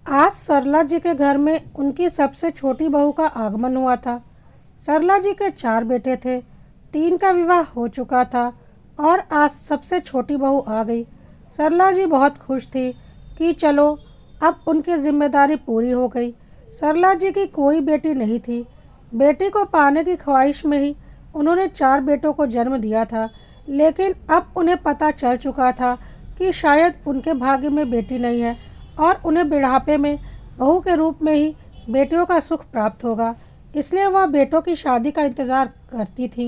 आज सरला जी के घर में उनकी सबसे छोटी बहू का आगमन हुआ था। सरला जी के 4 बेटे थे, 3 का विवाह हो चुका था और आज सबसे छोटी बहू आ गई। सरला जी बहुत खुश थी कि चलो अब उनकी जिम्मेदारी पूरी हो गई। सरला जी की कोई बेटी नहीं थी। बेटी को पाने की ख्वाहिश में ही उन्होंने 4 बेटों को जन्म दिया था, लेकिन अब उन्हें पता चल चुका था कि शायद उनके भाग्य में बेटी नहीं है और उन्हें बुढ़ापे में बहू के रूप में ही बेटियों का सुख प्राप्त होगा। इसलिए वह बेटों की शादी का इंतज़ार करती थी।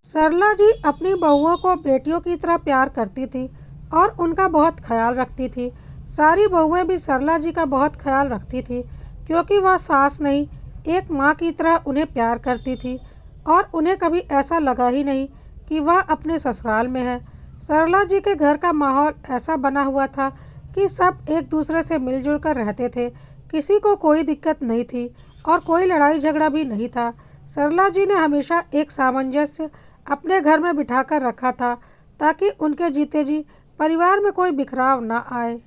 सरला जी अपनी बहुओं को बेटियों की तरह प्यार करती थी और उनका बहुत ख्याल रखती थी। सारी बहुएं भी सरला जी का बहुत ख्याल रखती थी, क्योंकि वह सास नहीं, एक माँ की तरह उन्हें प्यार करती थी और उन्हें कभी ऐसा लगा ही नहीं कि वह अपने ससुराल में है। सरला जी के घर का माहौल ऐसा बना हुआ था कि सब एक दूसरे से मिलजुल कर रहते थे। किसी को कोई दिक्कत नहीं थी और कोई लड़ाई झगड़ा भी नहीं था। सरला जी ने हमेशा एक सामंजस्य अपने घर में बिठाकर रखा था, ताकि उनके जीते जी परिवार में कोई बिखराव न आए।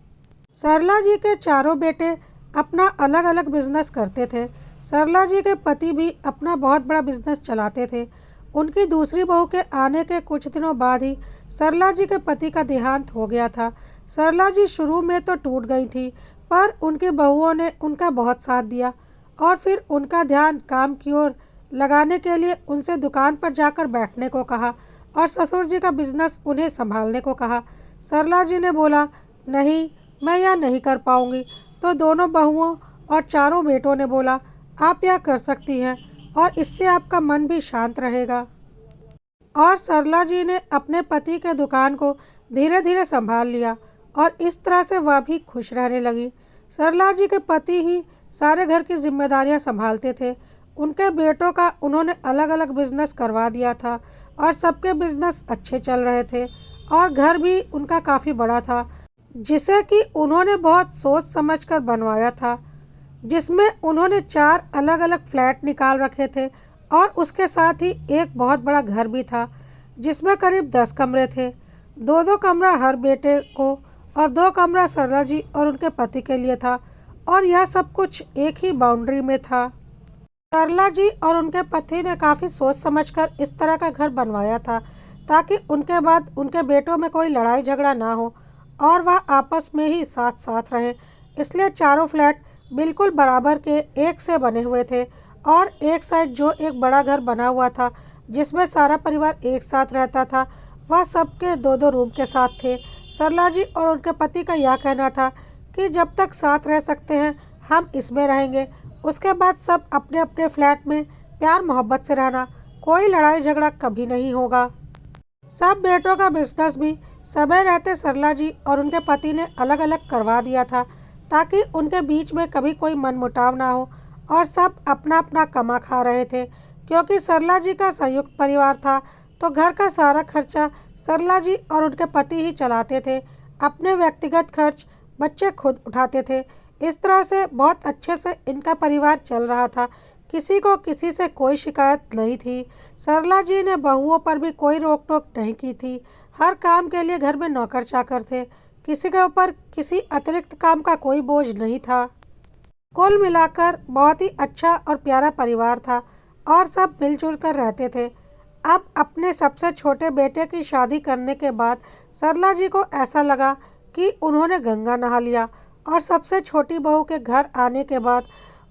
सरला जी के चारों बेटे अपना अलग अलग बिजनेस करते थे। सरला जी के पति भी अपना बहुत बड़ा बिजनेस चलाते थे। उनकी दूसरी बहू के आने के कुछ दिनों बाद ही सरला जी के पति का देहांत हो गया था। सरला जी शुरू में तो टूट गई थी, पर उनकी बहुओं ने उनका बहुत साथ दिया और फिर उनका ध्यान काम की ओर लगाने के लिए उनसे दुकान पर जाकर बैठने को कहा और ससुर जी का बिजनेस उन्हें संभालने को कहा। सरला जी ने बोला, नहीं, मैं यह नहीं कर पाऊंगी। तो दोनों बहुओं और चारों बेटों ने बोला, आप यह कर सकती हैं और इससे आपका मन भी शांत रहेगा। और सरला जी ने अपने पति के दुकान को धीरे धीरे संभाल लिया और इस तरह से वह भी खुश रहने लगी। सरला जी के पति ही सारे घर की जिम्मेदारियां संभालते थे। उनके बेटों का उन्होंने अलग अलग बिजनेस करवा दिया था और सबके बिजनेस अच्छे चल रहे थे और घर भी उनका काफ़ी बड़ा था, जिसे कि उन्होंने बहुत सोच समझकर बनवाया था, जिसमें उन्होंने 4 अलग अलग फ्लैट निकाल रखे थे और उसके साथ ही एक बहुत बड़ा घर भी था, जिसमें करीब 10 कमरे थे। 2-2 कमरा हर बेटे को और 2 कमरा सरला जी और उनके पति के लिए था, और यह सब कुछ एक ही बाउंड्री में था। सरला जी और उनके पति ने काफ़ी सोच समझकर इस तरह का घर बनवाया था, ताकि उनके बाद उनके बेटों में कोई लड़ाई झगड़ा ना हो और वह आपस में ही साथ साथ रहें। इसलिए चारों फ्लैट बिल्कुल बराबर के एक से बने हुए थे और एक साइड जो एक बड़ा घर बना हुआ था, जिसमें सारा परिवार एक साथ रहता था, वह सबके 2-2 रूम के साथ थे। सरला जी और उनके पति का यह कहना था कि जब तक साथ रह सकते हैं हम इसमें रहेंगे, उसके बाद सब अपने अपने फ्लैट में प्यार मोहब्बत से रहना, कोई लड़ाई झगड़ा कभी नहीं होगा। सब बेटों का बिजनेस भी समय रहते सरला जी और उनके पति ने अलग अलग करवा दिया था, ताकि उनके बीच में कभी कोई मनमुटाव ना हो और सब अपना अपना कमा खा रहे थे। क्योंकि सरला जी का संयुक्त परिवार था, तो घर का सारा खर्चा सरला जी और उनके पति ही चलाते थे। अपने व्यक्तिगत खर्च बच्चे खुद उठाते थे। इस तरह से बहुत अच्छे से इनका परिवार चल रहा था। किसी को किसी से कोई शिकायत नहीं थी। सरला जी ने बहुओं पर भी कोई रोक टोक नहीं की थी। हर काम के लिए घर में नौकर चाकर थे। किसी के ऊपर किसी अतिरिक्त काम का कोई बोझ नहीं था। कुल मिलाकर बहुत ही अच्छा और प्यारा परिवार था और सब मिलजुल कर रहते थे। अब अपने सबसे छोटे बेटे की शादी करने के बाद सरला जी को ऐसा लगा कि उन्होंने गंगा नहा लिया, और सबसे छोटी बहू के घर आने के बाद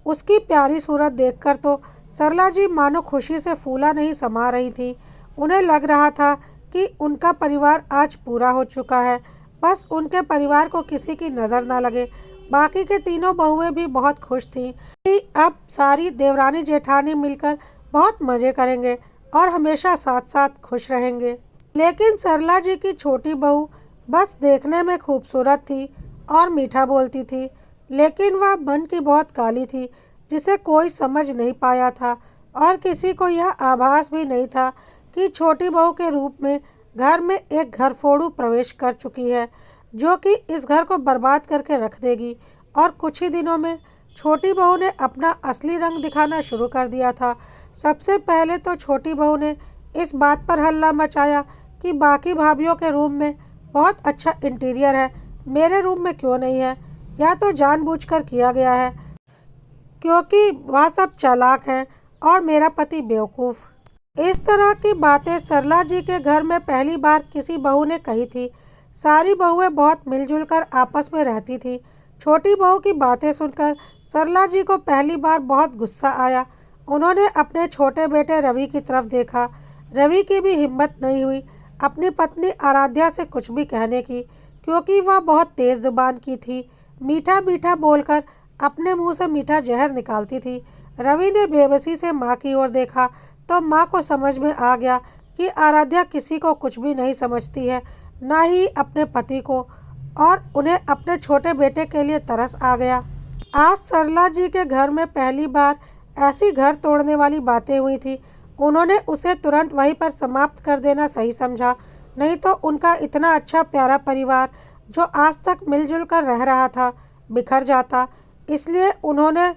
उसकी प्यारी सूरत देखकर तो सरला जी मानो खुशी से फूला नहीं समा रही थी। उन्हें लग रहा था कि उनका परिवार आज पूरा हो चुका है, बस उनके परिवार को किसी की नज़र ना लगे। बाकी के तीनों बहुएं भी बहुत खुश थीं कि अब सारी देवरानी जेठानी मिलकर बहुत मज़े करेंगे और हमेशा साथ साथ खुश रहेंगे। लेकिन सरला जी की छोटी बहू बस देखने में खूबसूरत थी और मीठा बोलती थी, लेकिन वह मन की बहुत काली थी, जिसे कोई समझ नहीं पाया था और किसी को यह आभास भी नहीं था कि छोटी बहू के रूप में घर में एक घर फोड़ू प्रवेश कर चुकी है, जो कि इस घर को बर्बाद करके रख देगी। और कुछ ही दिनों में छोटी बहू ने अपना असली रंग दिखाना शुरू कर दिया था। सबसे पहले तो छोटी बहू ने इस बात पर हल्ला मचाया कि बाकी भाभीयों के रूम में बहुत अच्छा इंटीरियर है, मेरे रूम में क्यों नहीं है। या तो जानबूझकर किया गया है, क्योंकि वह सब चालाक है और मेरा पति बेवकूफ़। इस तरह की बातें सरला जी के घर में पहली बार किसी बहू ने कही थी। सारी बहुएं बहुत मिलजुल कर आपस में रहती थी। छोटी बहू की बातें सुनकर सरला जी को पहली बार बहुत गुस्सा आया। उन्होंने अपने छोटे बेटे रवि की तरफ देखा। रवि की भी हिम्मत नहीं हुई अपनी पत्नी आराध्या से कुछ भी कहने की, क्योंकि वह बहुत तेज़ जुबान की थी। मीठा मीठा बोलकर अपने मुंह से मीठा जहर निकालती थी। रवि ने बेबसी से माँ की ओर देखा तो माँ को समझ में आ गया कि आराध्या किसी को कुछ भी नहीं समझती है, ना ही अपने पति को, और उन्हें अपने छोटे बेटे के लिए तरस आ गया। आज सरला जी के घर में पहली बार ऐसी घर तोड़ने वाली बातें हुई थी। उन्होंने उसे तुरंत वहीं पर समाप्त कर देना सही समझा, नहीं तो उनका इतना अच्छा प्यारा परिवार जो आज तक मिलजुल कर रह रहा था बिखर जाता। इसलिए उन्होंने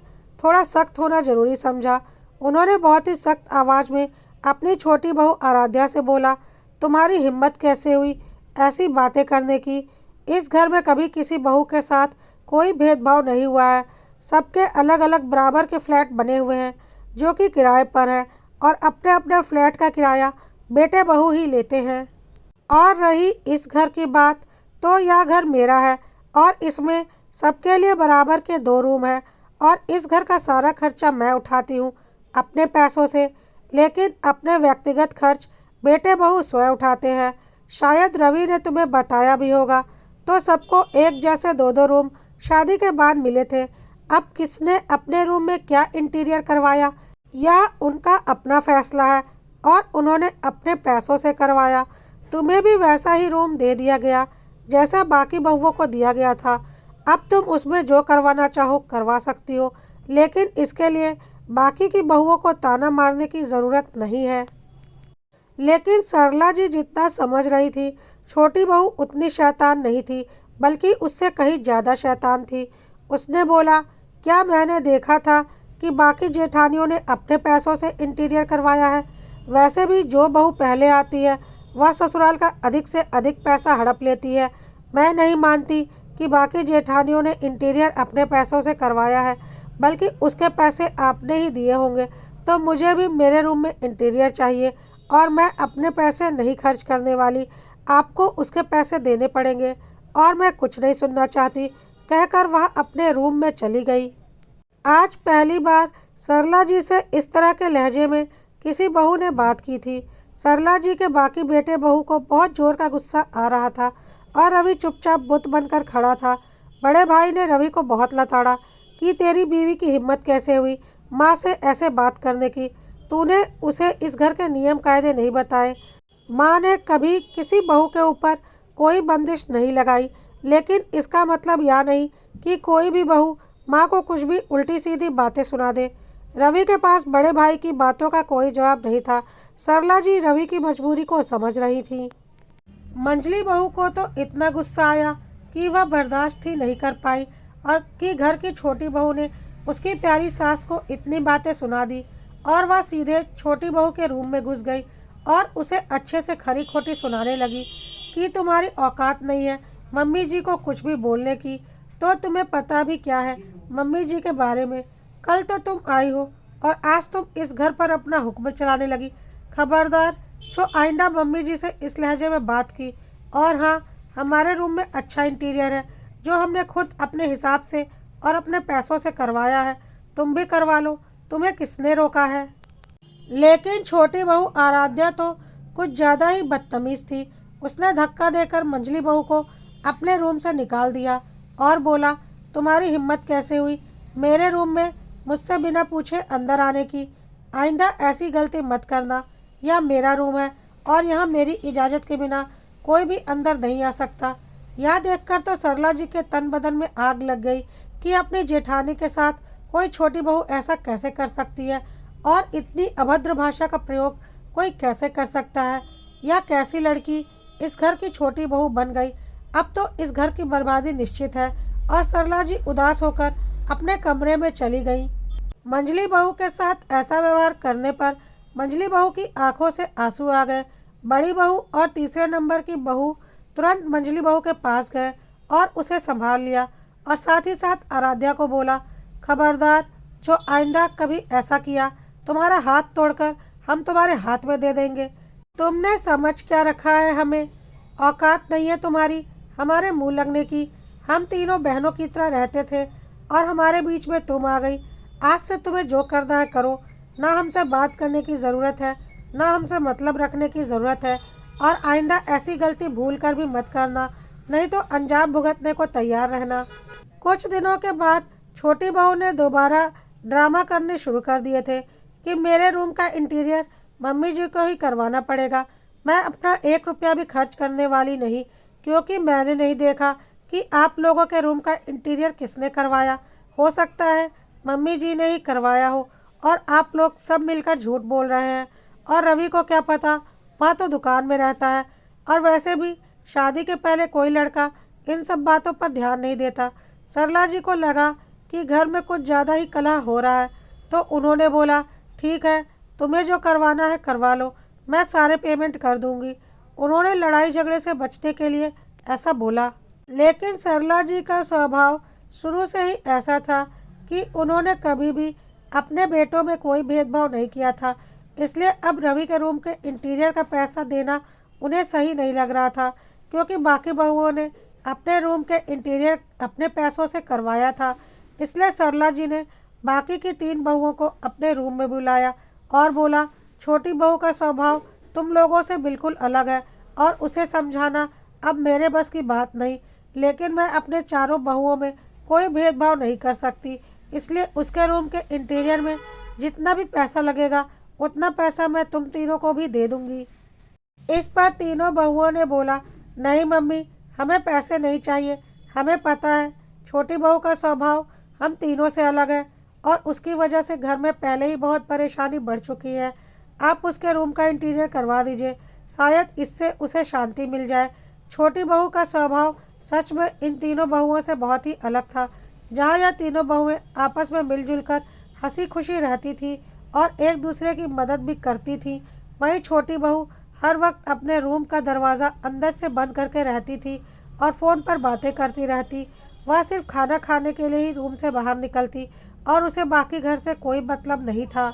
थोड़ा सख्त होना जरूरी समझा। उन्होंने बहुत ही सख्त आवाज़ में अपनी छोटी बहू आराध्या से बोला, तुम्हारी हिम्मत कैसे हुई ऐसी बातें करने की? इस घर में कभी किसी बहू के साथ कोई भेदभाव नहीं हुआ है। सबके अलग अलग बराबर के फ्लैट बने हुए हैं जो कि किराए पर है, और अपने अपने फ्लैट का किराया बेटे बहू ही लेते हैं। और रही इस घर की बात, तो यह घर मेरा है और इसमें सबके लिए बराबर के 2 रूम हैं, और इस घर का सारा खर्चा मैं उठाती हूँ अपने पैसों से, लेकिन अपने व्यक्तिगत खर्च बेटे बहू स्वयं उठाते हैं। शायद रवि ने तुम्हें बताया भी होगा, तो सबको एक जैसे 2-2 रूम शादी के बाद मिले थे। अब किसने अपने रूम में क्या इंटीरियर करवाया यह उनका अपना फैसला है, और उन्होंने अपने पैसों से करवाया। तुम्हें भी वैसा ही रूम दे दिया गया जैसा बाकी बहुओं को दिया गया था। अब तुम उसमें जो करवाना चाहो करवा सकती हो, लेकिन इसके लिए बाकी की बहुओं को ताना मारने की ज़रूरत नहीं है। लेकिन सरला जी जितना समझ रही थी, छोटी बहू उतनी शैतान नहीं थी, बल्कि उससे कहीं ज़्यादा शैतान थी। उसने बोला, क्या मैंने देखा था कि बाकी जेठानियों ने अपने पैसों से इंटीरियर करवाया है? वैसे भी जो बहू पहले आती है वह ससुराल का अधिक से अधिक पैसा हड़प लेती है। मैं नहीं मानती कि बाकी जेठानियों ने इंटीरियर अपने पैसों से करवाया है, बल्कि उसके पैसे आपने ही दिए होंगे। तो मुझे भी मेरे रूम में इंटीरियर चाहिए, और मैं अपने पैसे नहीं खर्च करने वाली, आपको उसके पैसे देने पड़ेंगे, और मैं कुछ नहीं सुनना चाहती, कहकर वह अपने रूम में चली गई। आज पहली बार सरला जी से इस तरह के लहजे में किसी बहू ने बात की थी। सरला जी के बाकी बेटे बहू को बहुत जोर का गुस्सा आ रहा था, और रवि चुपचाप बुत बनकर खड़ा था। बड़े भाई ने रवि को बहुत लताड़ा कि तेरी बीवी की हिम्मत कैसे हुई माँ से ऐसे बात करने की? तूने उसे इस घर के नियम कायदे नहीं बताए। माँ ने कभी किसी बहू के ऊपर कोई बंदिश नहीं लगाई, लेकिन इसका मतलब यह नहीं कि कोई भी बहू माँ को कुछ भी उल्टी सीधी बातें सुना दे। रवि के पास बड़े भाई की बातों का कोई जवाब नहीं था। सरला जी रवि की मजबूरी को समझ रही थी। मंझली बहू को तो इतना गुस्सा आया कि वह बर्दाश्त ही नहीं कर पाई, और कि घर की छोटी बहू ने उसकी प्यारी सास को इतनी बातें सुना दी, और वह सीधे छोटी बहू के रूम में घुस गई और उसे अच्छे से खरी खोटी सुनाने लगी कि तुम्हारी औकात नहीं है मम्मी जी को कुछ भी बोलने की, तो तुम्हें पता भी क्या है मम्मी जी के बारे में? कल तो तुम आई हो और आज तुम इस घर पर अपना हुक्म चलाने लगी। खबरदार, जो आइंदा मम्मी जी से इस लहजे में बात की। और हाँ, हमारे रूम में अच्छा इंटीरियर है जो हमने खुद अपने हिसाब से और अपने पैसों से करवाया है। तुम भी करवा लो, तुम्हें किसने रोका है? लेकिन छोटी बहू आराध्या तो कुछ ज़्यादा ही बदतमीज़ थी। उसने धक्का देकर मंझली बहू को अपने रूम से निकाल दिया और बोला, तुम्हारी हिम्मत कैसे हुई मेरे रूम में मुझसे बिना पूछे अंदर आने की? आइंदा ऐसी गलती मत करना। यह मेरा रूम है और यहाँ मेरी इजाज़त के बिना कोई भी अंदर नहीं आ सकता। यह देखकर तो सरला जी के तन बदन में आग लग गई कि अपनी जेठानी के साथ कोई छोटी बहू ऐसा कैसे कर सकती है, और इतनी अभद्र भाषा का प्रयोग कोई कैसे कर सकता है? यह कैसी लड़की इस घर की छोटी बहू बन गई? अब तो इस घर की बर्बादी निश्चित है। और सरला जी उदास होकर अपने कमरे में चली गई। मंझली बहू के साथ ऐसा व्यवहार करने पर मंझली बहू की आंखों से आंसू आ गए। बड़ी बहू और तीसरे नंबर की बहू तुरंत मंझली बहू के पास गए और उसे संभाल लिया। और साथ ही साथ आराध्या को बोला, खबरदार, जो आइंदा कभी ऐसा किया तुम्हारा हाथ तोड़कर हम तुम्हारे हाथ में दे देंगे। तुमने समझ क्या रखा है हमें? औकात नहीं है तुम्हारी हमारे मुंह लगने की। हम तीनों बहनों की तरह रहते थे और हमारे बीच में तुम आ गई। आज से तुम्हें जो करना है करो। ना हमसे बात करने की ज़रूरत है, ना हमसे मतलब रखने की ज़रूरत है। और आइंदा ऐसी गलती भूल कर भी मत करना, नहीं तो अंजाम भुगतने को तैयार रहना। कुछ दिनों के बाद छोटी बहू ने दोबारा ड्रामा करने शुरू कर दिए थे कि मेरे रूम का इंटीरियर मम्मी जी को ही करवाना पड़ेगा। मैं अपना 1 रुपया भी खर्च करने वाली नहीं, क्योंकि मैंने नहीं देखा कि आप लोगों के रूम का इंटीरियर किसने करवाया। हो सकता है मम्मी जी ने ही करवाया हो और आप लोग सब मिलकर झूठ बोल रहे हैं। और रवि को क्या पता, वह तो दुकान में रहता है। और वैसे भी शादी के पहले कोई लड़का इन सब बातों पर ध्यान नहीं देता। सरला जी को लगा कि घर में कुछ ज़्यादा ही कलह हो रहा है, तो उन्होंने बोला, ठीक है, तुम्हें जो करवाना है करवा लो, मैं सारे पेमेंट कर दूंगी। उन्होंने लड़ाई झगड़े से बचने के लिए ऐसा बोला। लेकिन सरला जी का स्वभाव शुरू से ही ऐसा था कि उन्होंने कभी भी अपने बेटों में कोई भेदभाव नहीं किया था। इसलिए अब रवि के रूम के इंटीरियर का पैसा देना उन्हें सही नहीं लग रहा था, क्योंकि बाकी बहुओं ने अपने रूम के इंटीरियर अपने पैसों से करवाया था। इसलिए सरला जी ने बाकी की 3 बहुओं को अपने रूम में बुलाया और बोला, छोटी बहू का स्वभाव तुम लोगों से बिल्कुल अलग है और उसे समझाना अब मेरे बस की बात नहीं। लेकिन मैं अपने चारों बहुओं में कोई भेदभाव नहीं कर सकती, इसलिए उसके रूम के इंटीरियर में जितना भी पैसा लगेगा उतना पैसा मैं तुम तीनों को भी दे दूंगी। इस पर तीनों बहुओं ने बोला, नहीं मम्मी, हमें पैसे नहीं चाहिए। हमें पता है छोटी बहू का स्वभाव हम तीनों से अलग है और उसकी वजह से घर में पहले ही बहुत परेशानी बढ़ चुकी है। आप उसके रूम का इंटीरियर करवा दीजिए, शायद इससे उसे शांति मिल जाए। छोटी बहू का स्वभाव सच में इन तीनों बहुओं से बहुत ही अलग था। जहाँ यह तीनों बहुएं आपस में मिलजुल कर हंसी खुशी रहती थी और एक दूसरे की मदद भी करती थी, वहीं छोटी बहू हर वक्त अपने रूम का दरवाज़ा अंदर से बंद करके रहती थी और फ़ोन पर बातें करती रहती। वह सिर्फ खाना खाने के लिए ही रूम से बाहर निकलती और उसे बाकी घर से कोई मतलब नहीं था।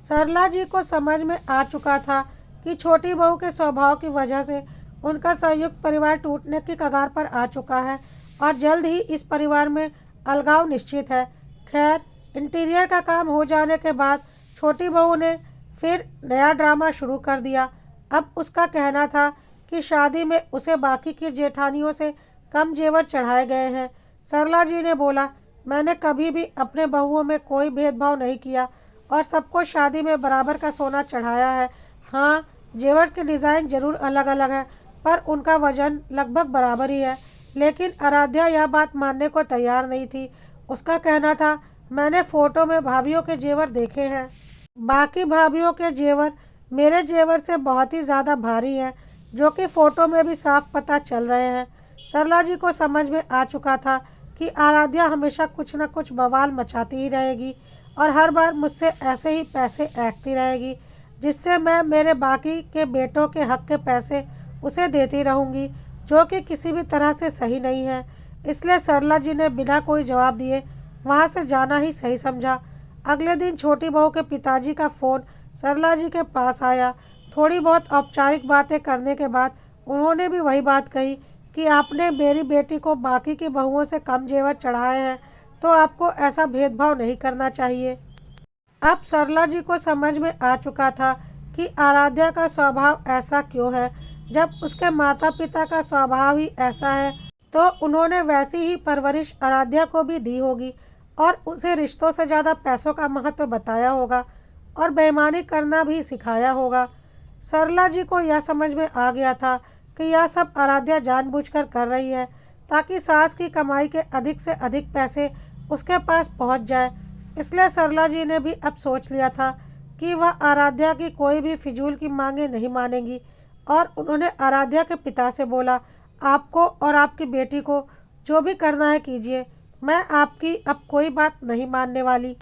सरला जी को समझ में आ चुका था कि छोटी बहू के स्वभाव की वजह से उनका संयुक्त परिवार टूटने की कगार पर आ चुका है और जल्द ही इस परिवार में अलगाव निश्चित है। खैर, इंटीरियर का काम हो जाने के बाद छोटी बहू ने फिर नया ड्रामा शुरू कर दिया। अब उसका कहना था कि शादी में उसे बाकी की जेठानियों से कम जेवर चढ़ाए गए हैं। सरला जी ने बोला, मैंने कभी भी अपने बहुओं में कोई भेदभाव नहीं किया और सबको शादी में बराबर का सोना चढ़ाया है। हाँ, जेवर के डिज़ाइन ज़रूर अलग अलग है, पर उनका वजन लगभग बराबर ही है। लेकिन आराध्या यह बात मानने को तैयार नहीं थी। उसका कहना था, मैंने फ़ोटो में भाभीियों के जेवर देखे हैं। बाकी भाभीियों के जेवर मेरे जेवर से बहुत ही ज़्यादा भारी हैं, जो कि फ़ोटो में भी साफ पता चल रहे हैं। सरला जी को समझ में आ चुका था कि आराध्या हमेशा कुछ न कुछ बवाल मचाती ही रहेगी और हर बार मुझसे ऐसे ही पैसे ऐंठती रहेगी, जिससे मैं मेरे बाकी के बेटों के हक के पैसे उसे देती रहूँगी, जो कि किसी भी तरह से सही नहीं है। इसलिए सरला जी ने बिना कोई जवाब दिए वहाँ से जाना ही सही समझा। अगले दिन छोटी बहू के पिताजी का फ़ोन सरला जी के पास आया। थोड़ी बहुत औपचारिक बातें करने के बाद उन्होंने भी वही बात कही कि आपने मेरी बेटी को बाकी की बहुओं से कम जेवर चढ़ाए हैं, तो आपको ऐसा भेदभाव नहीं करना चाहिए। अब सरला जी को समझ में आ चुका था कि आराध्या का स्वभाव ऐसा क्यों है। जब उसके माता पिता का स्वभाव ही ऐसा है, तो उन्होंने वैसी ही परवरिश आराध्या को भी दी होगी और उसे रिश्तों से ज़्यादा पैसों का महत्व बताया होगा और बेईमानी करना भी सिखाया होगा। सरला जी को यह समझ में आ गया था कि यह सब आराध्या जानबूझकर कर रही है, ताकि सास की कमाई के अधिक से अधिक पैसे उसके पास पहुंच जाए। इसलिए सरला जी ने भी अब सोच लिया था कि वह आराध्या की कोई भी फिजूल की मांगे नहीं मानेंगी और उन्होंने आराध्या के पिता से बोला, आपको और आपकी बेटी को जो भी करना है कीजिए, मैं आपकी अब कोई बात नहीं मानने वाली।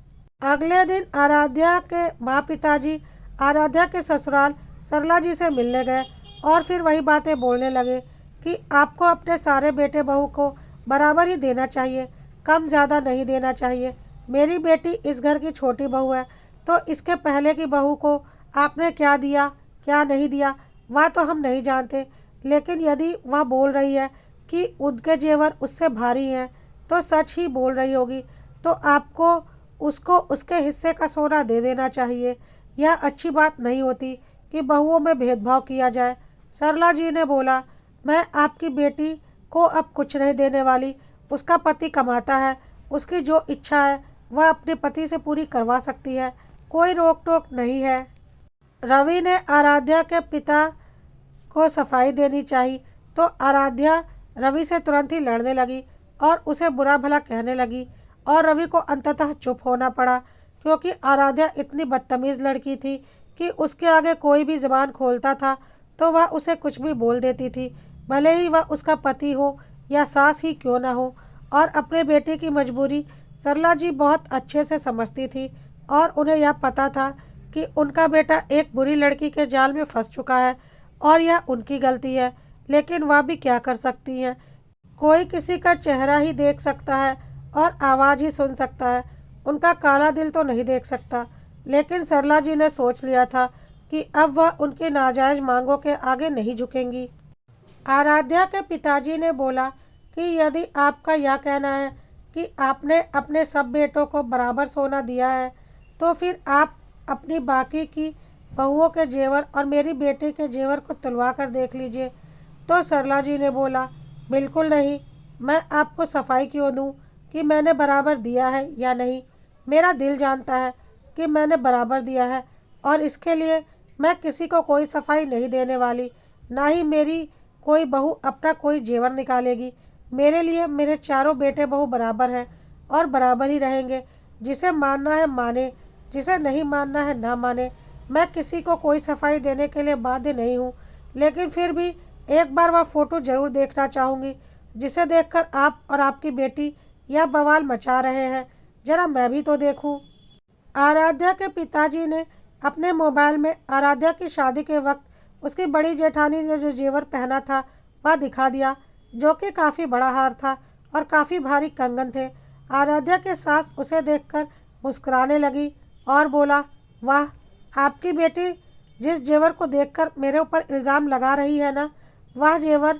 अगले दिन आराध्या के माँ पिताजी आराध्या के ससुराल सरला जी से मिलने गए और फिर वही बातें बोलने लगे कि आपको अपने सारे बेटे बहू को बराबर ही देना चाहिए। कम ज़्यादा नहीं देना चाहिए। मेरी बेटी इस घर की छोटी बहू है, तो इसके पहले की बहू को आपने क्या दिया क्या नहीं दिया वह तो हम नहीं जानते, लेकिन यदि वह बोल रही है कि उनके जेवर उससे भारी हैं तो सच ही बोल रही होगी। तो आपको उसको उसके हिस्से का सोना दे देना चाहिए। यह अच्छी बात नहीं होती कि बहुओं में भेदभाव किया जाए। सरला जी ने बोला, मैं आपकी बेटी को अब कुछ नहीं देने वाली। उसका पति कमाता है, उसकी जो इच्छा है वह अपने पति से पूरी करवा सकती है, कोई रोक टोक नहीं है। रवि ने आराध्या के पिता को सफाई देनी चाहिए, तो आराध्या रवि से तुरंत ही लड़ने लगी और उसे बुरा भला कहने लगी, और रवि को अंततः चुप होना पड़ा, क्योंकि आराध्या इतनी बदतमीज़ लड़की थी कि उसके आगे कोई भी ज़बान खोलता था तो वह उसे कुछ भी बोल देती थी, भले ही वह उसका पति हो या सास ही क्यों ना हो। और अपने बेटे की मजबूरी सरला जी बहुत अच्छे से समझती थी, और उन्हें यह पता था कि उनका बेटा एक बुरी लड़की के जाल में फंस चुका है और यह उनकी गलती है, लेकिन वह भी क्या कर सकती हैं। कोई किसी का चेहरा ही देख सकता है और आवाज़ ही सुन सकता है, उनका काला दिल तो नहीं देख सकता। लेकिन सरला जी ने सोच लिया था कि अब वह उनकी नाजायज़ मांगों के आगे नहीं झुकेंगी। आराध्या के पिताजी ने बोला कि यदि आपका यह कहना है कि आपने अपने सब बेटों को बराबर सोना दिया है, तो फिर आप अपनी बाकी की बहुओं के जेवर और मेरी बेटी के जेवर को तुलवा कर देख लीजिए। तो सरला जी ने बोला, बिल्कुल नहीं, मैं आपको सफाई क्यों दूं कि मैंने बराबर दिया है या नहीं। मेरा दिल जानता है कि मैंने बराबर दिया है, और इसके लिए मैं किसी को कोई सफाई नहीं देने वाली, ना ही मेरी कोई बहू अपना कोई जेवर निकालेगी। मेरे लिए मेरे चारों बेटे बहू बराबर हैं और बराबर ही रहेंगे। जिसे मानना है माने, जिसे नहीं मानना है ना माने। मैं किसी को कोई सफाई देने के लिए बाध्य नहीं हूँ, लेकिन फिर भी एक बार वह फ़ोटो ज़रूर देखना चाहूँगी जिसे देखकर आप और आपकी बेटी यह बवाल मचा रहे हैं। ज़रा मैं भी तो देखूँ। आराध्या के पिताजी ने अपने मोबाइल में आराध्या की शादी के वक्त उसकी बड़ी जेठानी ने जो जेवर पहना था वह दिखा दिया, जो कि काफ़ी बड़ा हार था और काफ़ी भारी कंगन थे। आराध्या के सास उसे देखकर मुस्कुराने लगी और बोला, वाह, आपकी बेटी जिस जेवर को देखकर मेरे ऊपर इल्ज़ाम लगा रही है ना, वह जेवर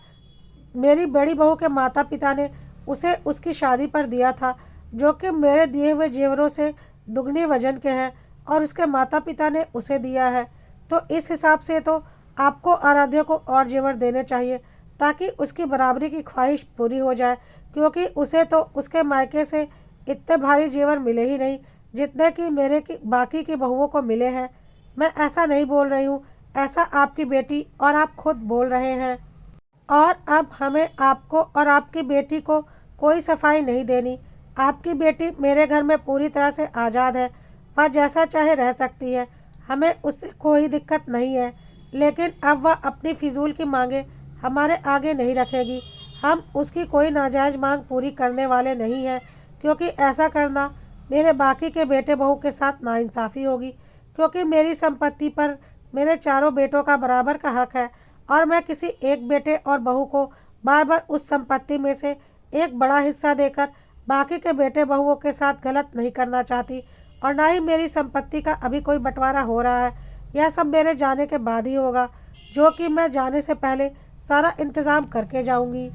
मेरी बड़ी बहू के माता पिता ने उसे उसकी शादी पर दिया था, जो कि मेरे दिए हुए जेवरों से दुगनी वजन के हैं, और उसके माता पिता ने उसे दिया है। तो इस हिसाब से तो आपको आराध्या को और जेवर देने चाहिए, ताकि उसकी बराबरी की ख्वाहिश पूरी हो जाए, क्योंकि उसे तो उसके मायके से इतने भारी जेवर मिले ही नहीं जितने कि मेरे की बाकी की बहुओं को मिले हैं। मैं ऐसा नहीं बोल रही हूँ, ऐसा आपकी बेटी और आप खुद बोल रहे हैं। और अब हमें आपको और आपकी बेटी को कोई सफाई नहीं देनी। आपकी बेटी मेरे घर में पूरी तरह से आज़ाद है, वह जैसा चाहे रह सकती है, हमें उससे कोई दिक्कत नहीं है। लेकिन अब वह अपनी फिजूल की मांगे हमारे आगे नहीं रखेगी। हम उसकी कोई नाजायज़ मांग पूरी करने वाले नहीं हैं, क्योंकि ऐसा करना मेरे बाकी के बेटे बहू के साथ नाइंसाफ़ी होगी, क्योंकि मेरी संपत्ति पर मेरे चारों बेटों का बराबर का हक है, और मैं किसी एक बेटे और बहू को बार बार उस संपत्ति में से एक बड़ा हिस्सा देकर बाकी के बेटे बहुओं के साथ गलत नहीं करना चाहती। और ना ही मेरी संपत्ति का अभी कोई बंटवारा हो रहा है, यह सब मेरे जाने के बाद ही होगा, जो कि मैं जाने से पहले सारा इंतज़ाम करके जाऊंगी।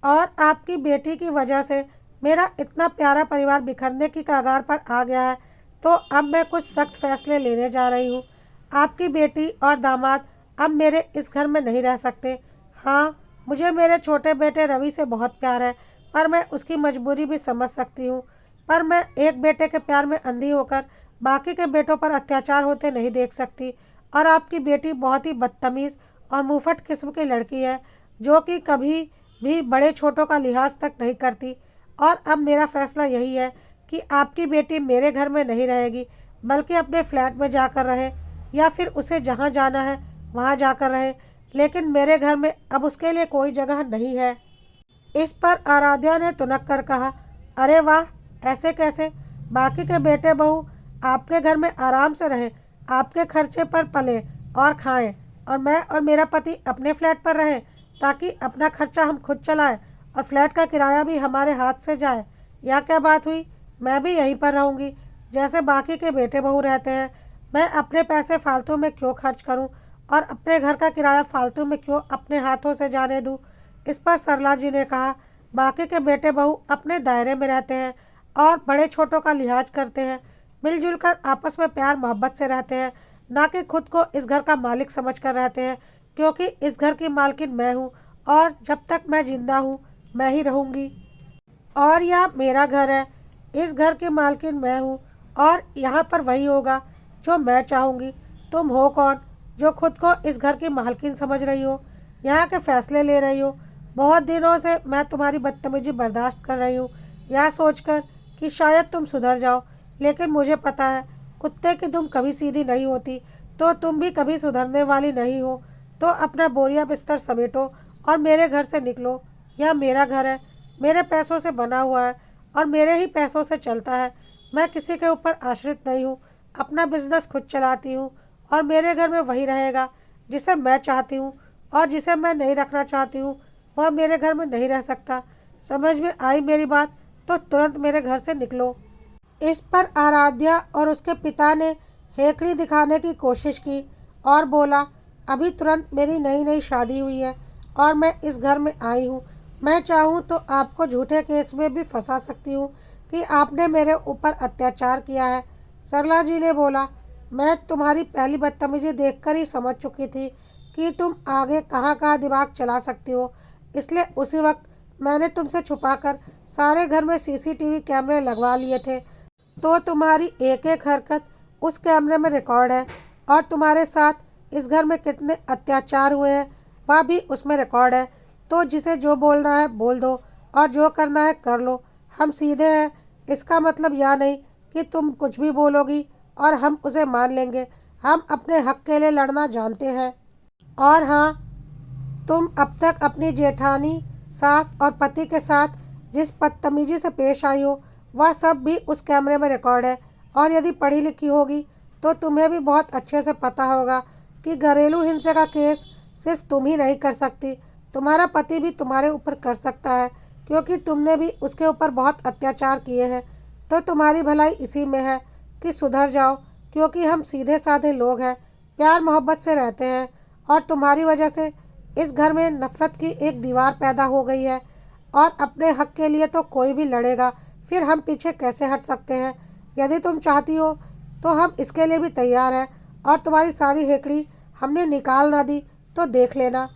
और आपकी बेटी की वजह से मेरा इतना प्यारा परिवार बिखरने की कगार पर आ गया है, तो अब मैं कुछ सख्त फैसले लेने जा रही हूँ। आपकी बेटी और दामाद अब मेरे इस घर में नहीं रह सकते। हाँ, मुझे मेरे छोटे बेटे रवि से बहुत प्यार है, पर मैं उसकी मजबूरी भी समझ सकती हूँ। पर मैं एक बेटे के प्यार में अंधी होकर बाकी के बेटों पर अत्याचार होते नहीं देख सकती। और आपकी बेटी बहुत ही बदतमीज़ और मुंहफट किस्म की लड़की है, जो कि कभी भी बड़े छोटों का लिहाज तक नहीं करती। और अब मेरा फैसला यही है कि आपकी बेटी मेरे घर में नहीं रहेगी, बल्कि अपने फ्लैट में जाकर रहे, या फिर उसे जहाँ जाना है वहाँ जाकर रहे, लेकिन मेरे घर में अब उसके लिए कोई जगह नहीं है। इस पर आराध्या ने तुनक कर कहा, अरे वाह, ऐसे कैसे? बाकी के बेटे बहू आपके घर में आराम से रहें, आपके खर्चे पर पले और खाएं, और मैं और मेरा पति अपने फ्लैट पर रहें, ताकि अपना खर्चा हम खुद चलाएं और फ्लैट का किराया भी हमारे हाथ से जाए। यह क्या बात हुई? मैं भी यहीं पर रहूँगी जैसे बाकी के बेटे बहू रहते हैं। मैं अपने पैसे फालतू में क्यों खर्च करूँ और अपने घर का किराया फालतू में क्यों अपने हाथों से जाने दूँ? इस पर सरला जी ने कहा, बाकी के बेटे बहू अपने दायरे में रहते हैं और बड़े छोटों का लिहाज करते हैं, मिलजुल कर आपस में प्यार मोहब्बत से रहते हैं, ना कि खुद को इस घर का मालिक समझ कर रहते हैं, क्योंकि इस घर की मालकिन मैं हूँ और जब तक मैं जिंदा हूँ मैं ही रहूँगी और यह मेरा घर है। इस घर की मालकिन मैं हूँ और यहाँ पर वही होगा जो मैं चाहूँगी। तुम हो कौन जो खुद को इस घर की मालकिन समझ रही हो, यहाँ के फैसले ले रही हो? बहुत दिनों से मैं तुम्हारी बदतमीजी बर्दाश्त कर रही हूँ, यह सोचकर कि शायद तुम सुधर जाओ, लेकिन मुझे पता है कुत्ते की दुम कभी सीधी नहीं होती, तो तुम भी कभी सुधरने वाली नहीं हो। तो अपना बोरिया बिस्तर समेटो और मेरे घर से निकलो। यह मेरा घर है, मेरे पैसों से बना हुआ है और मेरे ही पैसों से चलता है। मैं किसी के ऊपर आश्रित नहीं हूँ, अपना बिजनेस खुद चलाती हूँ और मेरे घर में वही रहेगा जिसे मैं चाहती हूँ, और जिसे मैं नहीं रखना चाहती हूँ वह मेरे घर में नहीं रह सकता। समझ में आई मेरी बात? तो तुरंत मेरे घर से निकलो। इस पर आराध्या और उसके पिता ने हेकड़ी दिखाने की कोशिश की और बोला, अभी तुरंत मेरी नई नई शादी हुई है और मैं इस घर में आई हूँ। मैं चाहूँ तो आपको झूठे केस में भी फंसा सकती हूँ कि आपने मेरे ऊपर अत्याचार किया है। सरला जी ने बोला, मैं तुम्हारी पहली बदतमीजी देखकर ही समझ चुकी थी कि तुम आगे कहाँ कहाँ दिमाग चला सकती हो, इसलिए उसी वक्त मैंने तुमसे छुपाकर सारे घर में सीसीटीवी कैमरे लगवा लिए थे। तो तुम्हारी एक एक हरकत उस कैमरे में रिकॉर्ड है और तुम्हारे साथ इस घर में कितने अत्याचार हुए हैं वह भी उसमें रिकॉर्ड है। तो जिसे जो बोलना है बोल दो और जो करना है कर लो। हम सीधे हैं, इसका मतलब यह नहीं कि तुम कुछ भी बोलोगी और हम उसे मान लेंगे। हम अपने हक के लिए लड़ना जानते हैं। और हाँ, तुम अब तक अपनी जेठानी, सास और पति के साथ जिस बदतमीजी से पेश आई हो वह सब भी उस कैमरे में रिकॉर्ड है। और यदि पढ़ी लिखी होगी तो तुम्हें भी बहुत अच्छे से पता होगा कि घरेलू हिंसा का केस सिर्फ तुम ही नहीं कर सकती, तुम्हारा पति भी तुम्हारे ऊपर कर सकता है, क्योंकि तुमने भी उसके ऊपर बहुत अत्याचार किए हैं। तो तुम्हारी भलाई इसी में है कि सुधर जाओ, क्योंकि हम सीधे साधे लोग हैं, प्यार मोहब्बत से रहते हैं और तुम्हारी वजह से इस घर में नफरत की एक दीवार पैदा हो गई है। और अपने हक के लिए तो कोई भी लड़ेगा, फिर हम पीछे कैसे हट सकते हैं? यदि तुम चाहती हो तो हम इसके लिए भी तैयार हैं, और तुम्हारी सारी हेकड़ी हमने निकाल ना दी तो देख लेना।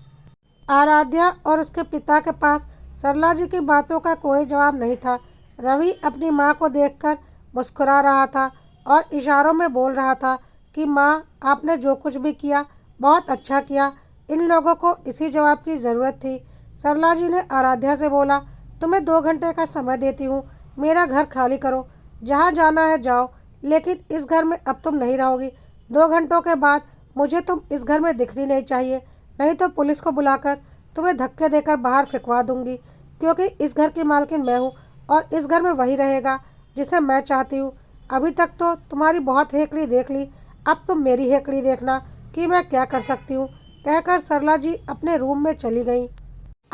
आराध्या और उसके पिता के पास सरला जी की बातों का कोई जवाब नहीं था। रवि अपनी माँ को देखकर मुस्कुरा रहा था और इशारों में बोल रहा था कि माँ, आपने जो कुछ भी किया बहुत अच्छा किया, इन लोगों को इसी जवाब की ज़रूरत थी। सरला जी ने आराध्या से बोला, तुम्हें 2 घंटे का समय देती हूँ, मेरा घर खाली करो, जहाँ जाना है जाओ, लेकिन इस घर में अब तुम नहीं रहोगी। 2 घंटों के बाद मुझे तुम इस घर में दिखनी नहीं चाहिए, नहीं तो पुलिस को बुलाकर तुम्हें धक्के देकर बाहर फेंकवा दूंगी, क्योंकि इस घर की मालकिन मैं हूँ और इस घर में वही रहेगा जिसे मैं चाहती हूँ। अभी तक तो तुम्हारी बहुत हेकड़ी देख ली, अब तुम मेरी हेकड़ी देखना कि मैं क्या कर सकती हूँ। कहकर सरला जी अपने रूम में चली गई।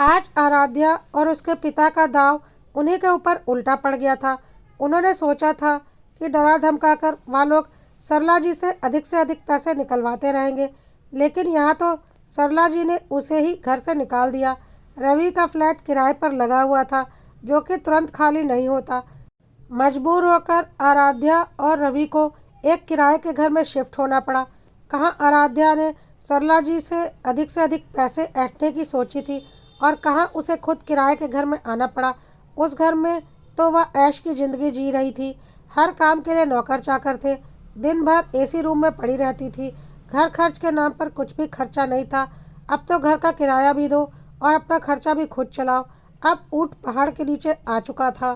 आज आराध्या और उसके पिता का दाव उन्हीं के ऊपर उल्टा पड़ गया था। उन्होंने सोचा था कि डरा धमकाकर वह लोग सरला जी से अधिक पैसे निकलवाते रहेंगे, लेकिन यहाँ तो सरला जी ने उसे ही घर से निकाल दिया। रवि का फ्लैट किराए पर लगा हुआ था, जो कि तुरंत खाली नहीं होता। मजबूर होकर आराध्या और रवि को एक किराए के घर में शिफ्ट होना पड़ा। कहाँ आराध्या ने सरला जी से अधिक पैसे ऐंठने की सोची थी और कहाँ उसे खुद किराए के घर में आना पड़ा। उस घर में तो वह ऐश की ज़िंदगी जी रही थी। हर काम के लिए नौकर चाकर थे, दिन भर एसी रूम में पड़ी रहती थी। घर खर्च के नाम पर कुछ भी खर्चा नहीं था। अब तो घर का किराया भी दो और अपना खर्चा भी खुद चलाओ। अब ऊँट पहाड़ के नीचे आ चुका था।